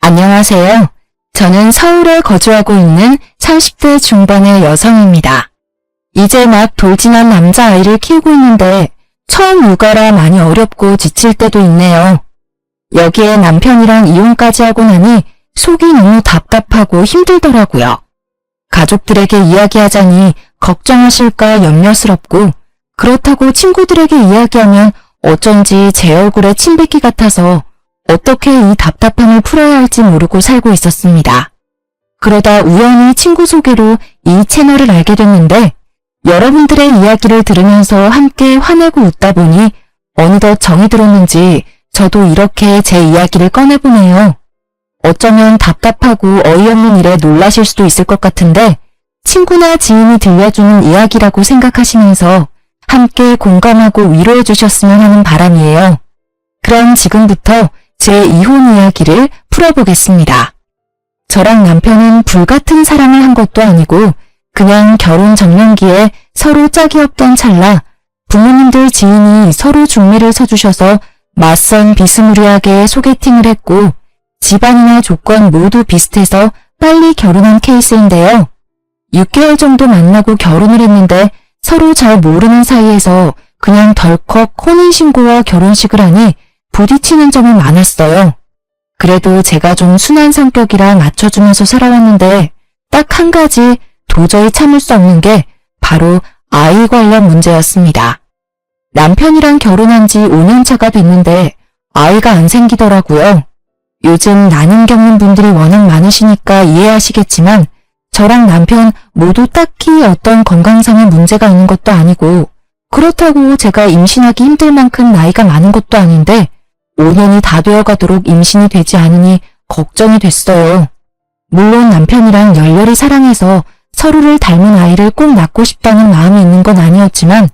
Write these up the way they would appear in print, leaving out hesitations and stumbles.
안녕하세요. 저는 서울에 거주하고 있는 30대 중반의 여성입니다. 이제 막 돌진한 남자아이를 키우고 있는데 처음 육아라 많이 어렵고 지칠 때도 있네요. 여기에 남편이랑 이혼까지 하고 나니 속이 너무 답답하고 힘들더라고요. 가족들에게 이야기하자니 걱정하실까 염려스럽고, 그렇다고 친구들에게 이야기하면 어쩐지 제 얼굴에 침 뱉기 같아서 어떻게 이 답답함을 풀어야 할지 모르고 살고 있었습니다. 그러다 우연히 친구 소개로 이 채널을 알게 됐는데, 여러분들의 이야기를 들으면서 함께 화내고 웃다 보니 어느덧 정이 들었는지 저도 이렇게 제 이야기를 꺼내보네요. 어쩌면 답답하고 어이없는 일에 놀라실 수도 있을 것 같은데, 친구나 지인이 들려주는 이야기라고 생각하시면서 함께 공감하고 위로해 주셨으면 하는 바람이에요. 그럼 지금부터 제 이혼 이야기를 풀어보겠습니다. 저랑 남편은 불같은 사랑을 한 것도 아니고 그냥 결혼 정년기에 서로 짝이 없던 찰나 부모님들 지인이 서로 중매를 서주셔서 맞선 비스무리하게 소개팅을 했고, 집안이나 조건 모두 비슷해서 빨리 결혼한 케이스인데요. 6개월 정도 만나고 결혼을 했는데 서로 잘 모르는 사이에서 그냥 덜컥 혼인신고와 결혼식을 하니 부딪히는 점이 많았어요. 그래도 제가 좀 순한 성격이라 맞춰주면서 살아왔는데 딱 한 가지 도저히 참을 수 없는 게 바로 아이 관련 문제였습니다. 남편이랑 결혼한 지 5년 차가 됐는데 아이가 안 생기더라고요. 요즘 난임 겪는 분들이 워낙 많으시니까 이해하시겠지만 저랑 남편 모두 딱히 어떤 건강상의 문제가 있는 것도 아니고, 그렇다고 제가 임신하기 힘들 만큼 나이가 많은 것도 아닌데 5년이 다 되어가도록 임신이 되지 않으니 걱정이 됐어요. 물론 남편이랑 열렬히 사랑해서 서로를 닮은 아이를 꼭 낳고 싶다는 마음이 있는 건 아니었지만,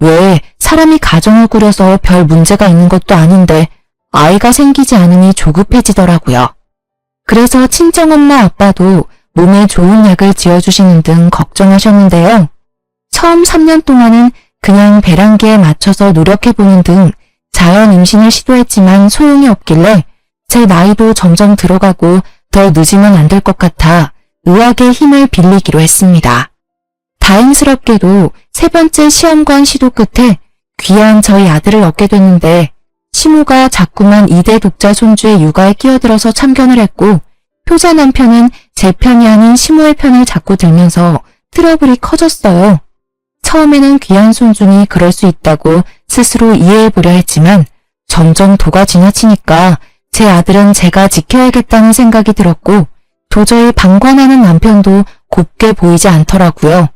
왜 사람이 가정을 꾸려서 별 문제가 있는 것도 아닌데 아이가 생기지 않으니 조급해지더라고요. 그래서 친정엄마 아빠도 몸에 좋은 약을 지어주시는 등 걱정하셨는데요. 처음 3년 동안은 그냥 배란기에 맞춰서 노력해보는 등 자연 임신을 시도했지만 소용이 없길래 제 나이도 점점 들어가고 더 늦으면 안 될 것 같아 의학의 힘을 빌리기로 했습니다. 다행스럽게도 3번째 시험관 시도 끝에 귀한 저희 아들을 얻게 됐는데, 시모가 자꾸만 2대 독자 손주의 육아에 끼어들어서 참견을 했고, 효자 남편은 제 편이 아닌 시모의 편을 자꾸 들면서 트러블이 커졌어요. 처음에는 귀한 손주니 그럴 수 있다고 스스로 이해해보려 했지만 점점 도가 지나치니까 제 아들은 제가 지켜야겠다는 생각이 들었고, 도저히 방관하는 남편도 곱게 보이지 않더라고요.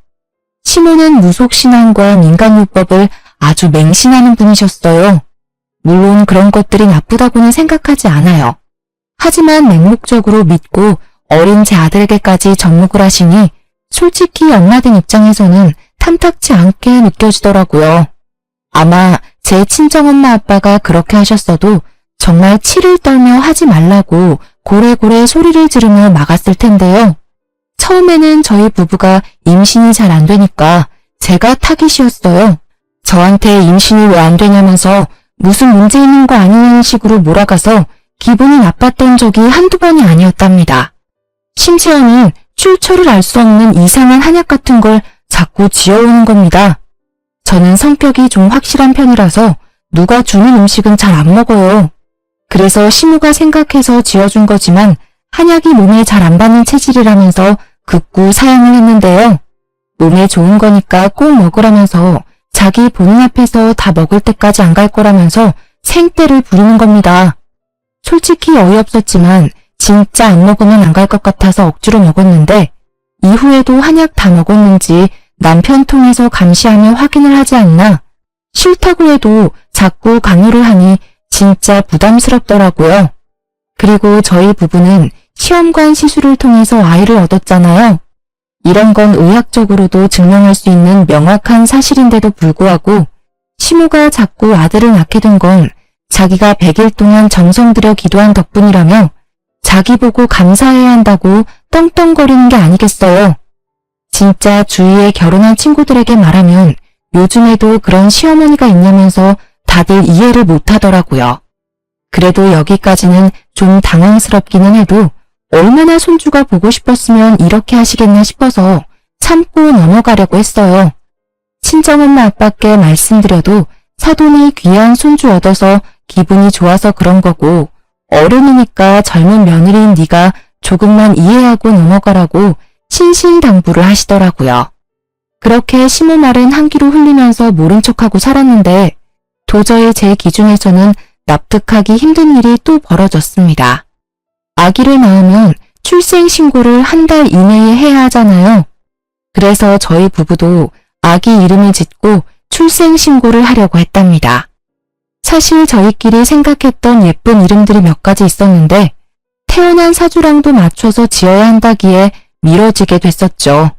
시모는 무속신앙과 민간요법을 아주 맹신하는 분이셨어요. 물론 그런 것들이 나쁘다고는 생각하지 않아요. 하지만 맹목적으로 믿고 어린 제 아들에게까지 접목을 하시니 솔직히 엄마들 입장에서는 탐탁치 않게 느껴지더라고요. 아마 제 친정엄마 아빠가 그렇게 하셨어도 정말 치를 떨며 하지 말라고 고래고래 소리를 지르며 막았을 텐데요. 처음에는 저희 부부가 임신이 잘 안 되니까 제가 타깃이었어요. 저한테 임신이 왜 안 되냐면서 무슨 문제 있는 거 아니냐는 식으로 몰아가서 기분이 나빴던 적이 한두 번이 아니었답니다. 심지어는 출처를 알 수 없는 이상한 한약 같은 걸 자꾸 지어오는 겁니다. 저는 성격이 좀 확실한 편이라서 누가 주는 음식은 잘 안 먹어요. 그래서 시모가 생각해서 지어준 거지만 한약이 몸에 잘 안 받는 체질이라면서 극구 사양을 했는데요. 몸에 좋은 거니까 꼭 먹으라면서 자기 본인 앞에서 다 먹을 때까지 안 갈 거라면서 생떼를 부리는 겁니다. 솔직히 어이없었지만 진짜 안 먹으면 안 갈 것 같아서 억지로 먹었는데, 이후에도 한약 다 먹었는지 남편 통해서 감시하며 확인을 하지 않나, 싫다고 해도 자꾸 강요를 하니 진짜 부담스럽더라고요. 그리고 저희 부부는 시험관 시술을 통해서 아이를 얻었잖아요. 이런 건 의학적으로도 증명할 수 있는 명확한 사실인데도 불구하고 시모가 자꾸 아들을 낳게 된 건 자기가 100일 동안 정성 들여 기도한 덕분이라며 자기 보고 감사해야 한다고 떵떵거리는 게 아니겠어요. 진짜 주위에 결혼한 친구들에게 말하면 요즘에도 그런 시어머니가 있냐면서 다들 이해를 못하더라고요. 그래도 여기까지는 좀 당황스럽기는 해도 얼마나 손주가 보고 싶었으면 이렇게 하시겠나 싶어서 참고 넘어가려고 했어요. 친정엄마 아빠께 말씀드려도 사돈이 귀한 손주 얻어서 기분이 좋아서 그런 거고 어른이니까 젊은 며느리인 네가 조금만 이해하고 넘어가라고 신신당부를 하시더라고요. 그렇게 시모 말은 한 귀로 흘리면서 모른 척하고 살았는데 도저히 제 기준에서는 납득하기 힘든 일이 또 벌어졌습니다. 아기를 낳으면 출생신고를 한 달 이내에 해야 하잖아요. 그래서 저희 부부도 아기 이름을 짓고 출생신고를 하려고 했답니다. 사실 저희끼리 생각했던 예쁜 이름들이 몇 가지 있었는데 태어난 사주랑도 맞춰서 지어야 한다기에 미뤄지게 됐었죠.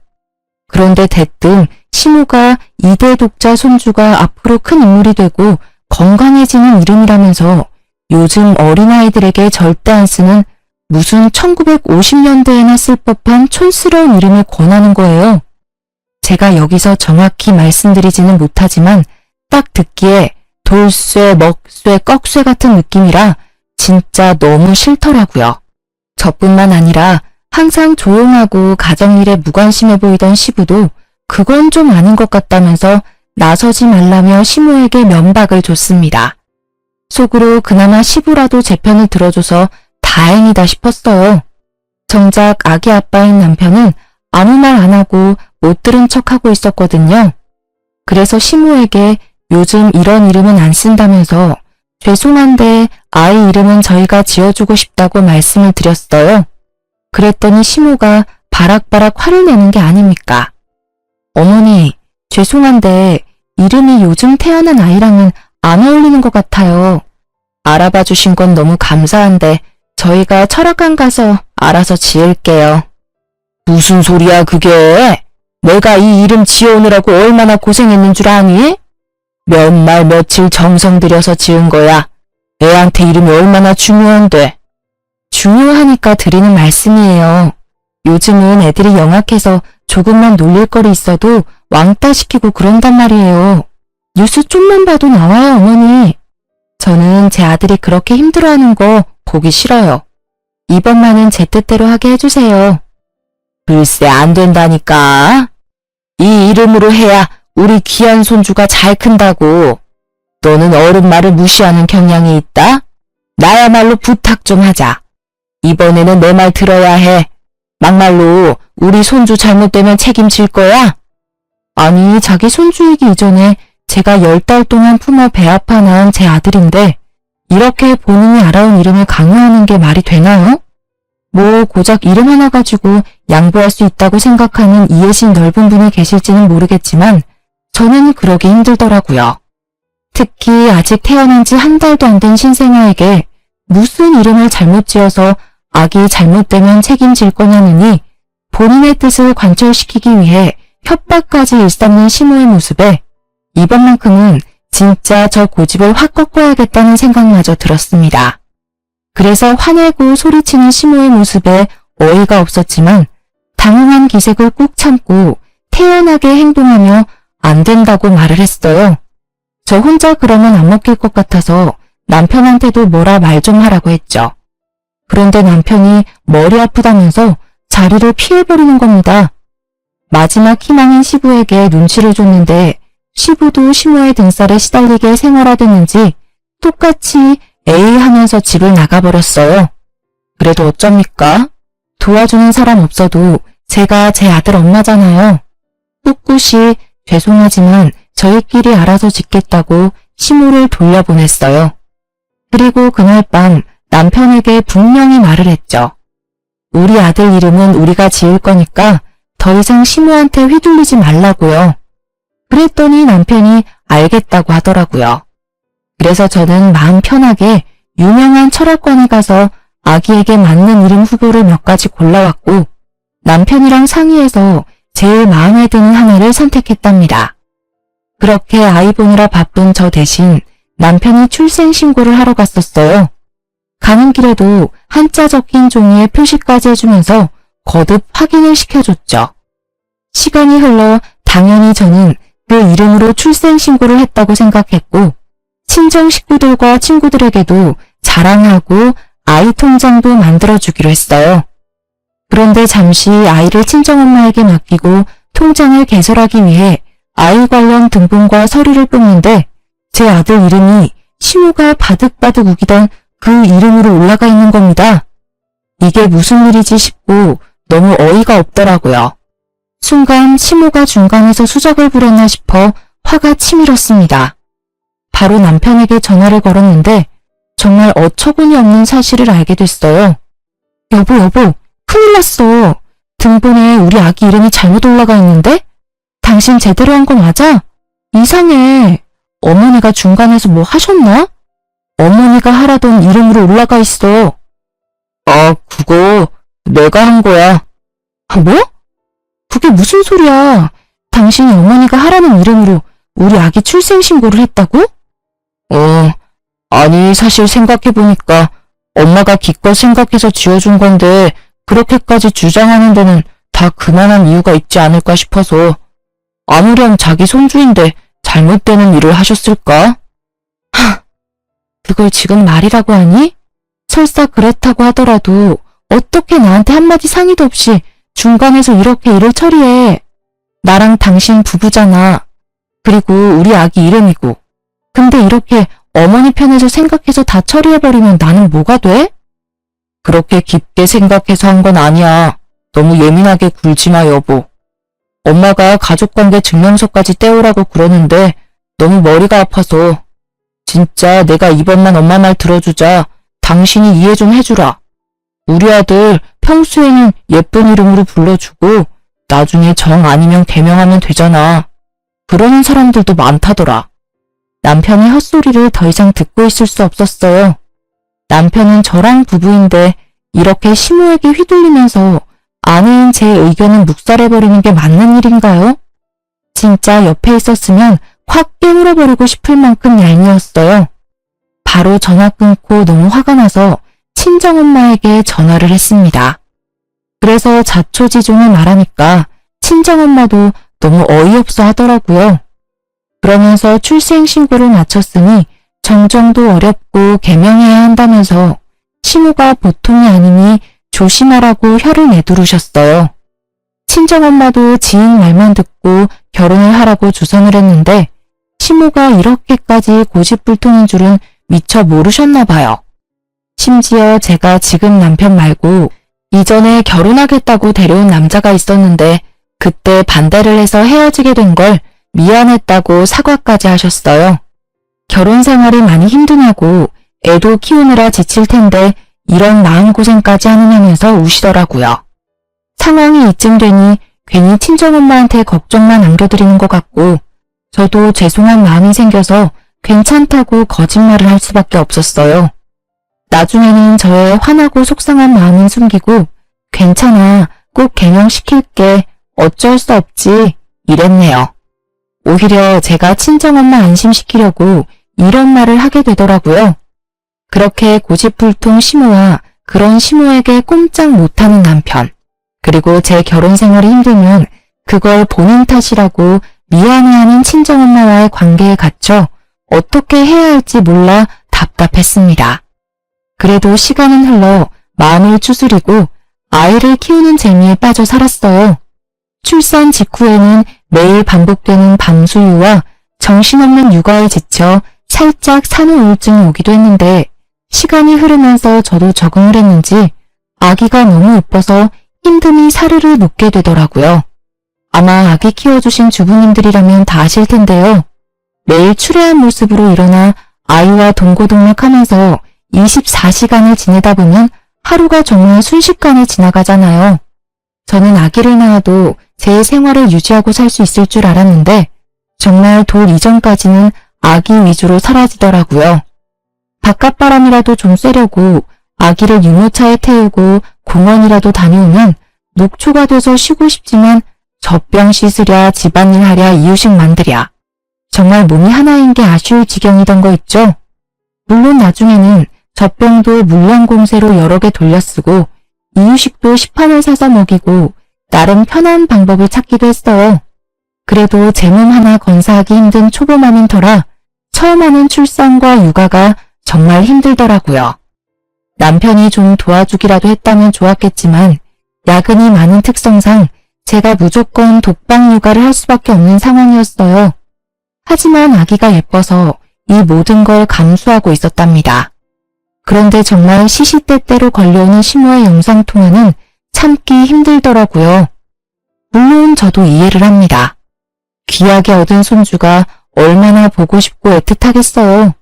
그런데 대뜸 시모가 2대 독자 손주가 앞으로 큰 인물이 되고 건강해지는 이름이라면서 요즘 어린아이들에게 절대 안 쓰는 무슨 1950년대에나 쓸 법한 촌스러운 이름을 권하는 거예요. 제가 여기서 정확히 말씀드리지는 못하지만 딱 듣기에 돌쇠, 먹쇠, 꺽쇠 같은 느낌이라 진짜 너무 싫더라고요. 저뿐만 아니라 항상 조용하고 가정일에 무관심해 보이던 시부도 그건 좀 아닌 것 같다면서 나서지 말라며 시모에게 면박을 줬습니다. 속으로 그나마 시부라도 제 편을 들어줘서 다행이다 싶었어요. 정작 아기 아빠인 남편은 아무 말 안 하고 못 들은 척하고 있었거든요. 그래서 시모에게 요즘 이런 이름은 안 쓴다면서 죄송한데 아이 이름은 저희가 지어주고 싶다고 말씀을 드렸어요. 그랬더니 시모가 바락바락 화를 내는 게 아닙니까? 어머니, 죄송한데 이름이 요즘 태어난 아이랑은 안 어울리는 것 같아요. 알아봐 주신 건 너무 감사한데 저희가 철학관 가서 알아서 지을게요. 무슨 소리야 그게? 내가 이 이름 지어오느라고 얼마나 고생했는 줄 아니? 몇 날 며칠 정성 들여서 지은 거야. 애한테 이름이 얼마나 중요한데. 중요하니까 드리는 말씀이에요. 요즘은 애들이 영악해서 조금만 놀릴 거리 있어도 왕따 시키고 그런단 말이에요. 뉴스 좀만 봐도 나와요, 어머니. 저는 제 아들이 그렇게 힘들어하는 거 보기 싫어요. 이번만은 제 뜻대로 하게 해주세요. 글쎄 안 된다니까. 이 이름으로 해야 우리 귀한 손주가 잘 큰다고. 너는 어른 말을 무시하는 경향이 있다? 나야말로 부탁 좀 하자. 이번에는 내 말 들어야 해. 막말로 우리 손주 잘못되면 책임질 거야? 아니 자기 손주이기 이전에 제가 10달 동안 품어 배 아파 낳은 제 아들인데 이렇게 본인이 알아온 이름을 강요하는 게 말이 되나요? 뭐 고작 이름 하나 가지고 양보할 수 있다고 생각하는 이해심 넓은 분이 계실지는 모르겠지만 저는 그러기 힘들더라고요. 특히 아직 태어난 지 한 달도 안 된 신생아에게 무슨 이름을 잘못 지어서 아기 잘못되면 책임질 거냐느니 본인의 뜻을 관철시키기 위해 협박까지 일삼는 시모의 모습에 이번만큼은 진짜 저 고집을 확 꺾어야겠다는 생각마저 들었습니다. 그래서 화내고 소리치는 시모의 모습에 어이가 없었지만 당황한 기색을 꾹 참고 태연하게 행동하며 안 된다고 말을 했어요. 저 혼자 그러면 안 먹힐 것 같아서 남편한테도 뭐라 말 좀 하라고 했죠. 그런데 남편이 머리 아프다면서 자리를 피해버리는 겁니다. 마지막 희망인 시부에게 눈치를 줬는데 시부도 시모의 등살에 시달리게 생활화됐는지 똑같이 에이 하면서 집을 나가버렸어요. 그래도 어쩝니까? 도와주는 사람 없어도 제가 제 아들 엄마잖아요. 꿋꿋이 죄송하지만 저희끼리 알아서 짓겠다고 시모를 돌려보냈어요. 그리고 그날 밤 남편에게 분명히 말을 했죠. 우리 아들 이름은 우리가 지을 거니까 더 이상 시모한테 휘둘리지 말라고요. 그랬더니 남편이 알겠다고 하더라고요. 그래서 저는 마음 편하게 유명한 철학관에 가서 아기에게 맞는 이름 후보를 몇 가지 골라왔고 남편이랑 상의해서 제일 마음에 드는 하나를 선택했답니다. 그렇게 아이 보느라 바쁜 저 대신 남편이 출생신고를 하러 갔었어요. 가는 길에도 한자 적힌 종이에 표시까지 해주면서 거듭 확인을 시켜줬죠. 시간이 흘러 당연히 저는 그 이름으로 출생신고를 했다고 생각했고 친정 식구들과 친구들에게도 자랑하고 아이 통장도 만들어주기로 했어요. 그런데 잠시 아이를 친정엄마에게 맡기고 통장을 개설하기 위해 아이 관련 등본과 서류를 뽑는데 제 아들 이름이 시모가 바득바득 우기던 그 이름으로 올라가 있는 겁니다. 이게 무슨 일이지 싶고 너무 어이가 없더라고요. 순간 시모가 중간에서 수작을 부렸나 싶어 화가 치밀었습니다. 바로 남편에게 전화를 걸었는데 정말 어처구니 없는 사실을 알게 됐어요. 여보, 큰일 났어. 등본에 우리 아기 이름이 잘못 올라가 있는데? 당신 제대로 한 거 맞아? 이상해. 어머니가 중간에서 뭐 하셨나? 어머니가 하라던 이름으로 올라가 있어. 그거 내가 한 거야. 뭐? 그게 무슨 소리야? 당신이 어머니가 하라는 이름으로 우리 아기 출생신고를 했다고? 아니 사실 생각해보니까 엄마가 기껏 생각해서 지어준 건데 그렇게까지 주장하는 데는 다 그만한 이유가 있지 않을까 싶어서. 아무렴 자기 손주인데 잘못되는 일을 하셨을까? 그걸 지금 말이라고 하니? 설사 그렇다고 하더라도 어떻게 나한테 한마디 상의도 없이 중간에서 이렇게 일을 처리해. 나랑 당신 부부잖아. 그리고 우리 아기 이름이고. 근데 이렇게 어머니 편에서 생각해서 다 처리해버리면 나는 뭐가 돼? 그렇게 깊게 생각해서 한 건 아니야. 너무 예민하게 굴지 마, 여보. 엄마가 가족관계 증명서까지 떼오라고 그러는데 너무 머리가 아파서. 진짜 내가 이번만 엄마 말 들어주자. 당신이 이해 좀 해주라. 우리 아들 평소에는 예쁜 이름으로 불러주고 나중에 정 아니면 개명하면 되잖아. 그러는 사람들도 많다더라. 남편의 헛소리를 더 이상 듣고 있을 수 없었어요. 남편은 저랑 부부인데 이렇게 시모에게 휘둘리면서 아내인 제 의견은 묵살해버리는 게 맞는 일인가요? 진짜 옆에 있었으면 확 깨물어버리고 싶을 만큼 얄미웠어요. 바로 전화 끊고 너무 화가 나서 친정엄마에게 전화를 했습니다. 그래서 자초지종을 말하니까 친정엄마도 너무 어이없어 하더라고요. 그러면서 출생신고를 마쳤으니 정정도 어렵고 개명해야 한다면서 시모가 보통이 아니니 조심하라고 혀를 내두르셨어요. 친정엄마도 지인 말만 듣고 결혼을 하라고 주선을 했는데 시모가 이렇게까지 고집불통인 줄은 미처 모르셨나 봐요. 심지어 제가 지금 남편 말고 이전에 결혼하겠다고 데려온 남자가 있었는데 그때 반대를 해서 헤어지게 된 걸 미안했다고 사과까지 하셨어요. 결혼 생활이 많이 힘드냐고 애도 키우느라 지칠 텐데 이런 마음고생까지 하느냐면서 우시더라고요. 상황이 이쯤 되니 괜히 친정엄마한테 걱정만 안겨드리는 것 같고 저도 죄송한 마음이 생겨서 괜찮다고 거짓말을 할 수밖에 없었어요. 나중에는 저의 화나고 속상한 마음은 숨기고 괜찮아, 꼭 개명시킬게, 어쩔 수 없지 이랬네요. 오히려 제가 친정엄마 안심시키려고 이런 말을 하게 되더라고요. 그렇게 고집불통 시모와 그런 시모에게 꼼짝 못하는 남편, 그리고 제 결혼 생활이 힘들면 그걸 본인 탓이라고 미안해하는 친정엄마와의 관계에 갇혀 어떻게 해야 할지 몰라 답답했습니다. 그래도 시간은 흘러 마음을 추스리고 아이를 키우는 재미에 빠져 살았어요. 출산 직후에는 매일 반복되는 밤수유와 정신없는 육아에 지쳐 살짝 산후 우울증이 오기도 했는데 시간이 흐르면서 저도 적응을 했는지 아기가 너무 예뻐서 힘듦이 사르르 녹게 되더라고요. 아마 아기 키워주신 주부님들이라면 다 아실 텐데요. 매일 추레한 모습으로 일어나 아이와 동고동락하면서 24시간을 지내다 보면 하루가 정말 순식간에 지나가잖아요. 저는 아기를 낳아도 제 생활을 유지하고 살 수 있을 줄 알았는데 정말 돌 이전까지는 아기 위주로 사라지더라고요. 바깥바람이라도 좀 쐬려고 아기를 유모차에 태우고 공원이라도 다녀오면 녹초가 돼서 쉬고 싶지만 젖병 씻으랴, 집안일 하랴, 이유식 만들랴. 정말 몸이 하나인 게 아쉬울 지경이던 거 있죠? 물론 나중에는 젖병도 물량공세로 여러 개 돌려쓰고 이유식도 시판을 사서 먹이고 나름 편한 방법을 찾기도 했어요. 그래도 제 몸 하나 건사하기 힘든 초보맘인 터라 처음 하는 출산과 육아가 정말 힘들더라고요. 남편이 좀 도와주기라도 했다면 좋았겠지만 야근이 많은 특성상 제가 무조건 독방 육아를 할 수밖에 없는 상황이었어요. 하지만 아기가 예뻐서 이 모든 걸 감수하고 있었답니다. 그런데 정말 시시때때로 걸려오는 시모의 영상통화는 참기 힘들더라고요. 물론 저도 이해를 합니다. 귀하게 얻은 손주가 얼마나 보고 싶고 애틋하겠어요.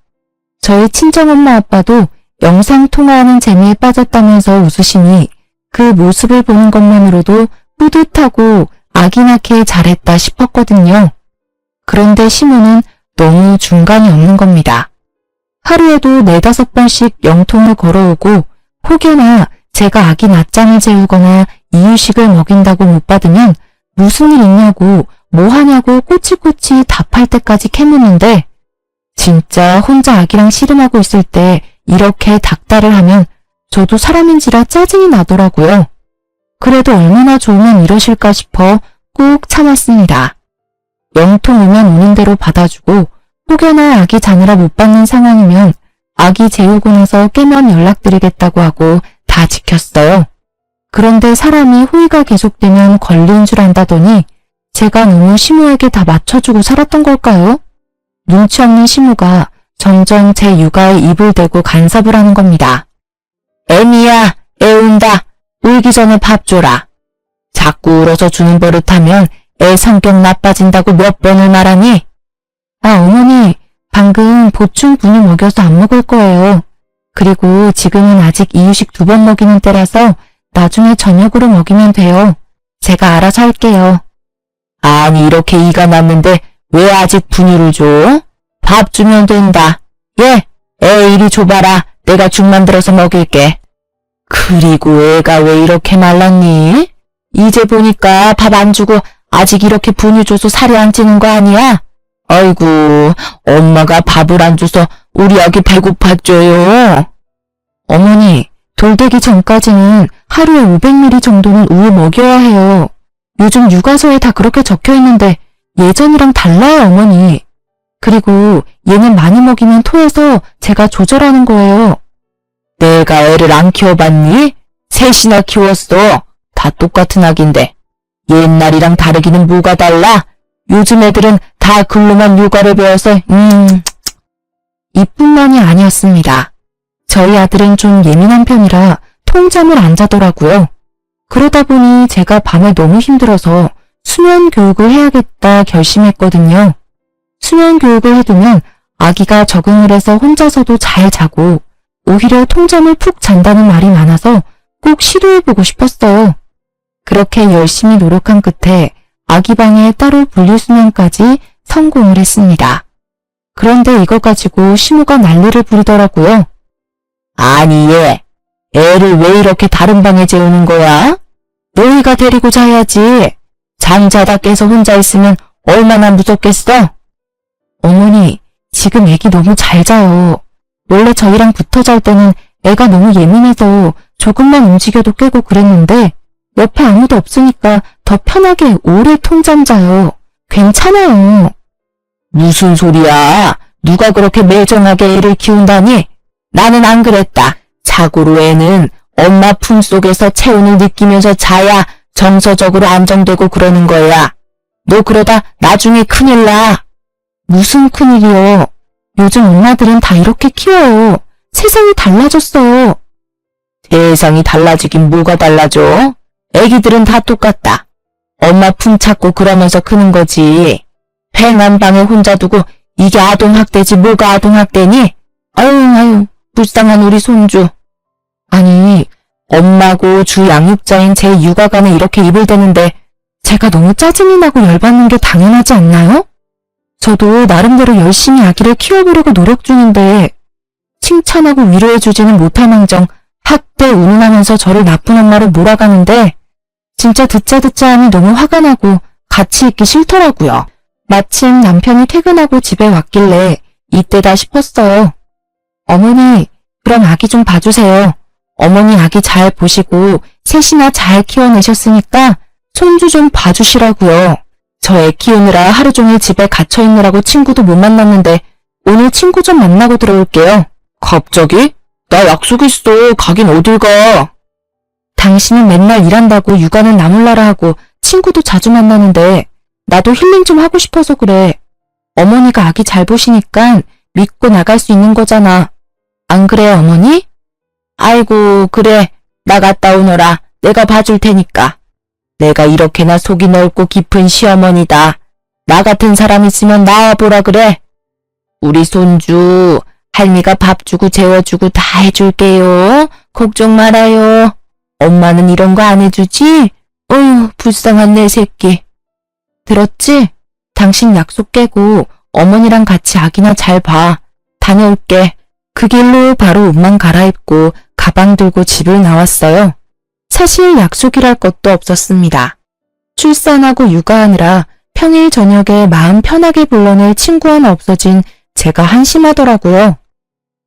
저희 친정엄마 아빠도 영상통화하는 재미에 빠졌다면서 웃으시니 그 모습을 보는 것만으로도 뿌듯하고 아기 낳기 잘했다 싶었거든요. 그런데 시모는 너무 중간이 없는 겁니다. 하루에도 4-5번씩 영통을 걸어오고 혹여나 제가 아기 낮잠을 재우거나 이유식을 먹인다고 못 받으면 무슨 일 있냐고 뭐 하냐고 꼬치꼬치 답할 때까지 캐묻는데 진짜 혼자 아기랑 씨름하고 있을 때 이렇게 닥달을 하면 저도 사람인지라 짜증이 나더라고요. 그래도 얼마나 좋으면 이러실까 싶어 꾹 참았습니다. 영통 오면 오는 대로 받아주고 혹여나 아기 자느라 못 받는 상황이면 아기 재우고 나서 깨면 연락드리겠다고 하고 다 지켰어요. 그런데 사람이 호의가 계속되면 걸린 줄 안다더니 제가 너무 시모에게 다 맞춰주고 살았던 걸까요? 눈치 없는 시모가 점점 제 육아에 입을 대고 간섭을 하는 겁니다. 애미야, 애 운다. 울기 전에 밥 줘라. 자꾸 울어서 주는 버릇하면 애 성격 나빠진다고 몇 번을 말하니? 아, 어머니, 방금 보충 분유 먹여서 안 먹을 거예요. 그리고 지금은 아직 이유식 2번 먹이는 때라서 나중에 저녁으로 먹이면 돼요. 제가 알아서 할게요. 아니, 이렇게 이가 났는데 왜 아직 분유를 줘? 밥 주면 된다. 예, 애 이리 줘봐라. 내가 죽 만들어서 먹일게. 그리고 애가 왜 이렇게 말랐니? 이제 보니까 밥 안 주고 아직 이렇게 분유 줘서 살이 안 찌는 거 아니야? 아이고, 엄마가 밥을 안 줘서 우리 아기 배고팠죠요. 어머니, 돌되기 전까지는 하루에 500ml 정도는 우유 먹여야 해요. 요즘 육아서에 다 그렇게 적혀 있는데 예전이랑 달라요, 어머니. 그리고 얘는 많이 먹이면 토해서 제가 조절하는 거예요. 내가 애를 안 키워봤니? 셋이나 키웠어. 다 똑같은 아기인데. 옛날이랑 다르기는 뭐가 달라? 요즘 애들은 다 글로만 육아를 배워서 이뿐만이 아니었습니다. 저희 아들은 좀 예민한 편이라 통잠을 안 자더라고요. 그러다 보니 제가 밤에 너무 힘들어서 수면 교육을 해야겠다 결심했거든요. 수면 교육을 해두면 아기가 적응을 해서 혼자서도 잘 자고 오히려 통잠을 푹 잔다는 말이 많아서 꼭 시도해보고 싶었어요. 그렇게 열심히 노력한 끝에 아기 방에 따로 분리수면까지 성공을 했습니다. 그런데 이거 가지고 시모가 난리를 부리더라고요. 아니 얘, 애를 왜 이렇게 다른 방에 재우는 거야? 너희가 데리고 자야지. 잠자다 깨서 혼자 있으면 얼마나 무섭겠어? 어머니, 지금 애기 너무 잘 자요. 원래 저희랑 붙어 잘 때는 애가 너무 예민해서 조금만 움직여도 깨고 그랬는데 옆에 아무도 없으니까 더 편하게 오래 통잠 자요. 괜찮아요. 무슨 소리야? 누가 그렇게 매정하게 애를 키운다니? 나는 안 그랬다. 자고로 애는 엄마 품속에서 체온을 느끼면서 자야 정서적으로 안정되고 그러는 거야. 너 그러다 나중에 큰일 나. 무슨 큰일이요? 요즘 엄마들은 다 이렇게 키워요. 세상이 달라졌어요. 세상이 달라지긴 뭐가 달라져? 애기들은 다 똑같다. 엄마 품 찾고 그러면서 크는 거지. 팽한 방에 혼자 두고 이게 아동학대지 뭐가 아동학대니? 아유, 불쌍한 우리 손주. 아니, 엄마고 주 양육자인 제 육아관에 이렇게 입을 대는데 제가 너무 짜증이 나고 열받는 게 당연하지 않나요? 저도 나름대로 열심히 아기를 키워보려고 노력 중인데 칭찬하고 위로해주지는 못할 망정 학대 운운하면서 저를 나쁜 엄마로 몰아가는데 진짜 듣자 하니 너무 화가 나고 같이 있기 싫더라고요. 마침 남편이 퇴근하고 집에 왔길래 이때다 싶었어요. 어머니, 그럼 아기 좀 봐주세요. 어머니 아기 잘 보시고 셋이나 잘 키워내셨으니까 손주 좀 봐주시라고요. 저 애 키우느라 하루 종일 집에 갇혀있느라고 친구도 못 만났는데 오늘 친구 좀 만나고 들어올게요. 갑자기? 나 약속 있어. 가긴 어딜 가? 당신은 맨날 일한다고 육아는 나 몰라라 하고 친구도 자주 만나는데 나도 힐링 좀 하고 싶어서 그래. 어머니가 아기 잘 보시니까 믿고 나갈 수 있는 거잖아. 안 그래, 어머니? 아이고, 그래. 나갔다 오너라. 내가 봐줄 테니까. 내가 이렇게나 속이 넓고 깊은 시어머니다. 나 같은 사람 있으면 나와보라 그래. 우리 손주, 할미가 밥 주고 재워주고 다 해줄게요. 걱정 말아요. 엄마는 이런 거 안 해주지? 어휴, 불쌍한 내 새끼. 들었지? 당신 약속 깨고 어머니랑 같이 아기나 잘 봐. 다녀올게. 그 길로 바로 옷만 갈아입고 가방 들고 집을 나왔어요. 사실 약속이랄 것도 없었습니다. 출산하고 육아하느라 평일 저녁에 마음 편하게 불러낼 친구 하나 없어진 제가 한심하더라고요.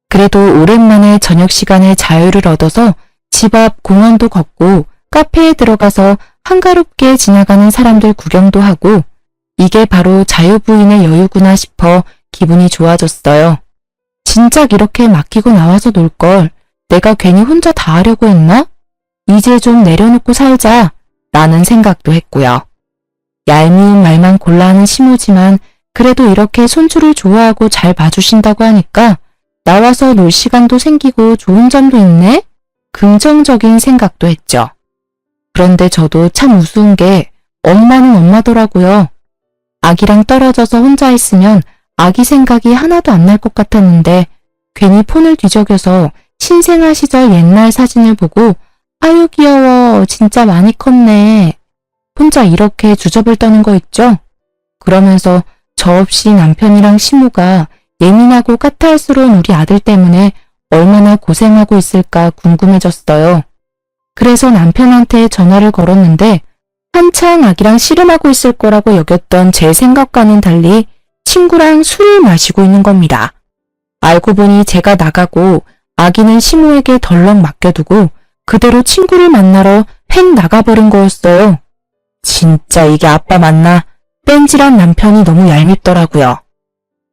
그래도 오랜만에 저녁 시간에 자유를 얻어서 집 앞 공원도 걷고 카페에 들어가서 한가롭게 지나가는 사람들 구경도 하고 이게 바로 자유부인의 여유구나 싶어 기분이 좋아졌어요. 진작 이렇게 맡기고 나와서 놀 걸 내가 괜히 혼자 다 하려고 했나? 이제 좀 내려놓고 살자 라는 생각도 했고요. 얄미운 말만 골라 하는 시모지만 그래도 이렇게 손주를 좋아하고 잘 봐주신다고 하니까 나와서 놀 시간도 생기고 좋은 점도 있네? 긍정적인 생각도 했죠. 그런데 저도 참 우스운 게 엄마는 엄마더라고요. 아기랑 떨어져서 혼자 있으면 아기 생각이 하나도 안 날 것 같았는데 괜히 폰을 뒤적여서 신생아 시절 옛날 사진을 보고 아유 귀여워 진짜 많이 컸네. 혼자 이렇게 주접을 떠는 거 있죠? 그러면서 저 없이 남편이랑 시모가 예민하고 까탈스러운 우리 아들 때문에 얼마나 고생하고 있을까 궁금해졌어요. 그래서 남편한테 전화를 걸었는데 한창 아기랑 씨름하고 있을 거라고 여겼던 제 생각과는 달리 친구랑 술을 마시고 있는 겁니다. 알고 보니 제가 나가고 아기는 시모에게 덜렁 맡겨두고 그대로 친구를 만나러 팽 나가버린 거였어요. 진짜 이게 아빠 맞나? 뺀질한 남편이 너무 얄밉더라고요.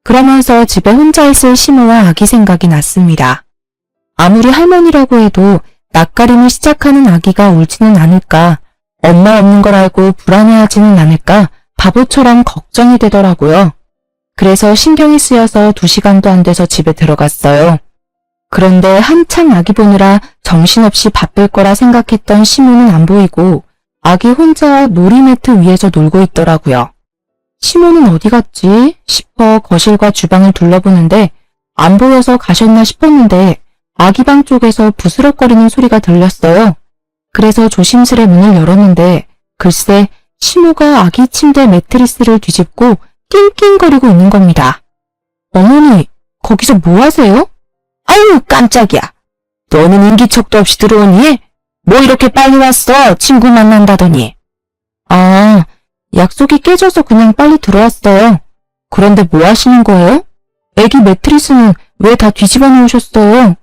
그러면서 집에 혼자 있을 시모와 아기 생각이 났습니다. 아무리 할머니라고 해도 낯가림을 시작하는 아기가 울지는 않을까, 엄마 없는 걸 알고 불안해하지는 않을까 바보처럼 걱정이 되더라고요. 그래서 신경이 쓰여서 2시간도 안 돼서 집에 들어갔어요. 그런데 한창 아기 보느라 정신없이 바쁠 거라 생각했던 시모는 안 보이고 아기 혼자 놀이매트 위에서 놀고 있더라고요. 시모는 어디 갔지 싶어 거실과 주방을 둘러보는데 안 보여서 가셨나 싶었는데 아기 방 쪽에서 부스럭거리는 소리가 들렸어요. 그래서 조심스레 문을 열었는데 글쎄 시모가 아기 침대 매트리스를 뒤집고 낑낑거리고 있는 겁니다. 어머니, 거기서 뭐 하세요? 아유 깜짝이야. 너는 인기척도 없이 들어오니? 뭐 이렇게 빨리 왔어? 친구 만난다더니. 아, 약속이 깨져서 그냥 빨리 들어왔어요. 그런데 뭐 하시는 거예요? 애기 매트리스는 왜 다 뒤집어 놓으셨어요?